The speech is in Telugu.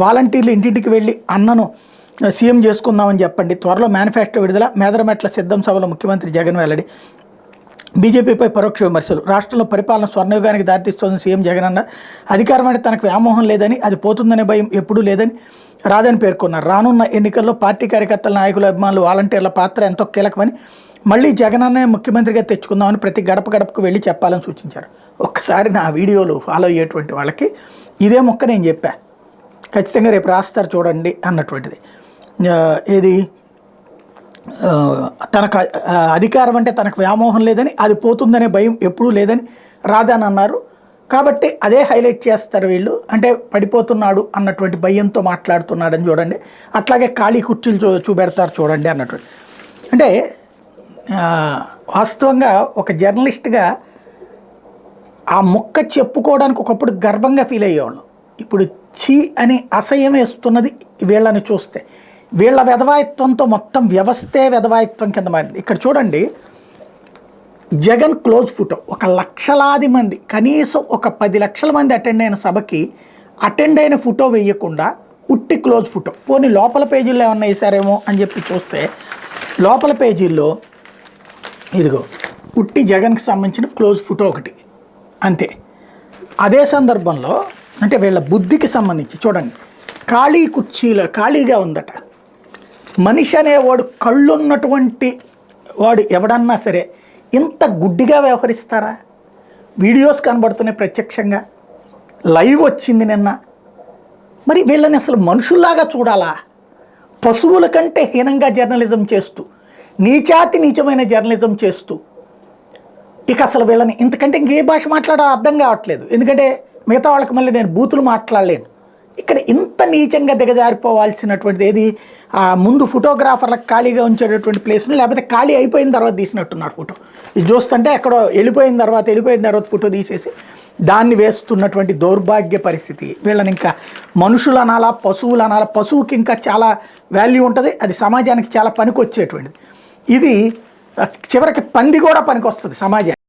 వాలంటీర్లు ఇంటింటికి వెళ్ళి అన్నను సీఎం చేసుకుందామని చెప్పండి. త్వరలో మేనిఫెస్టో విడుదల. మేదరమెట్ల సిద్ధం సభలో ముఖ్యమంత్రి జగన్ వెల్లడి. బీజేపీపై పరోక్ష విమర్శలు. రాష్ట్రంలో పరిపాలన స్వర్ణయుగానికి దారితీస్తోంది సీఎం జగన్ అన్నారు. అధికారం అంటే తనకు వ్యామోహం లేదని, అది పోతుందనే భయం ఎప్పుడూ లేదని రాదని పేర్కొన్నారు. రానున్న ఎన్నికల్లో పార్టీ కార్యకర్తల, నాయకుల, అభిమానులు, వాలంటీర్ల పాత్ర ఎంతో కీలకమని, మళ్ళీ జగనన్నే ముఖ్యమంత్రిగా తెచ్చుకుందామని ప్రతి గడప గడపకు వెళ్ళి చెప్పాలని సూచించారు. ఒక్కసారి నా వీడియోలు ఫాలో అయ్యేటువంటి వాళ్ళకి ఇదే మొక్క నేను చెప్పా, ఖచ్చితంగా రేపు రాస్తారు చూడండి అన్నటువంటిది. ఏది తనకు అధికారం అంటే తనకు వ్యామోహం లేదని, అది పోతుందనే భయం ఎప్పుడూ లేదని రాదని అన్నారు. కాబట్టి అదే హైలైట్ చేస్తారు వీళ్ళు. అంటే పడిపోతున్నాడు అన్నటువంటి భయంతో మాట్లాడుతున్నాడని చూడండి. అట్లాగే ఖాళీ కుర్చీలు చూపెడతారు చూడండి అన్నటువంటి. అంటే వాస్తవంగా ఒక జర్నలిస్ట్గా ఆ మొక్క చెప్పుకోవడానికి ఒకప్పుడు గర్వంగా ఫీల్ అయ్యేవాళ్ళం. ఇప్పుడు చీ అని అసహ్యం వేస్తున్నది వీళ్ళని చూస్తే. వీళ్ళ వెధవాయిత్వంతో మొత్తం వ్యవస్థే వెధవాయిత్వం కింద మారింది. ఇక్కడ చూడండి, జగన్ క్లోజ్ ఫోటో. ఒక లక్షలాది మంది, కనీసం ఒక 10 లక్షల మంది అటెండ్ అయిన సభకి అటెండ్ అయిన ఫోటో వేయకుండా ఉట్టి క్లోజ్ ఫోటో. పోనీ లోపల పేజీల్లో ఏమన్నా వేసారేమో అని చెప్పి చూస్తే లోపల పేజీల్లో ఇదిగో ఉట్టి జగన్కి సంబంధించిన క్లోజ్ ఫోటో ఒకటి అంతే. అదే సందర్భంలో అంటే వీళ్ళ బుద్ధికి సంబంధించి చూడండి, ఖాళీ కుర్చీలో ఖాళీగా ఉందట. మనిషి అనేవాడు కళ్ళున్నటువంటి వాడు ఎవడన్నా సరే ఇంత గుడ్డిగా వ్యవహరిస్తారా? వీడియోస్ కనబడుతున్నాయి ప్రత్యక్షంగా, లైవ్ వచ్చింది నిన్న. మరి వీళ్ళని అసలు మనుషుల్లాగా చూడాలా? పశువుల కంటే హీనంగా జర్నలిజం చేస్తూ, నీచాతి నీచమైన జర్నలిజం చేస్తూ, ఇక అసలు వీళ్ళని ఇంతకంటే ఇంకే భాష మాట్లాడాలో అర్థం కావట్లేదు. ఎందుకంటే మిగతా వాళ్ళకి మళ్ళీ నేను బూతులు మాట్లాడలేను. ఇక్కడ ఇంత నీచంగా దిగజారిపోవాల్సినటువంటిది ఏది? ముందు ఫోటోగ్రాఫర్లకు ఖాళీగా ఉంచేటటువంటి ప్లేస్ను, లేకపోతే ఖాళీ అయిపోయిన తర్వాత తీసినట్టున్నారు ఫోటో. ఇది చూస్తుంటే ఎక్కడో వెళ్ళిపోయిన తర్వాత ఫోటో తీసేసి దాన్ని వేస్తున్నటువంటి దౌర్భాగ్య పరిస్థితి. వీళ్ళని ఇంకా మనుషులు అనాలా, పశువులు అనాలా? పశువుకి ఇంకా చాలా వాల్యూ ఉంటుంది, అది సమాజానికి చాలా పనికి వచ్చేటువంటిది. ఇది చివరికి పంది కూడా పనికి వస్తుంది సమాజానికి.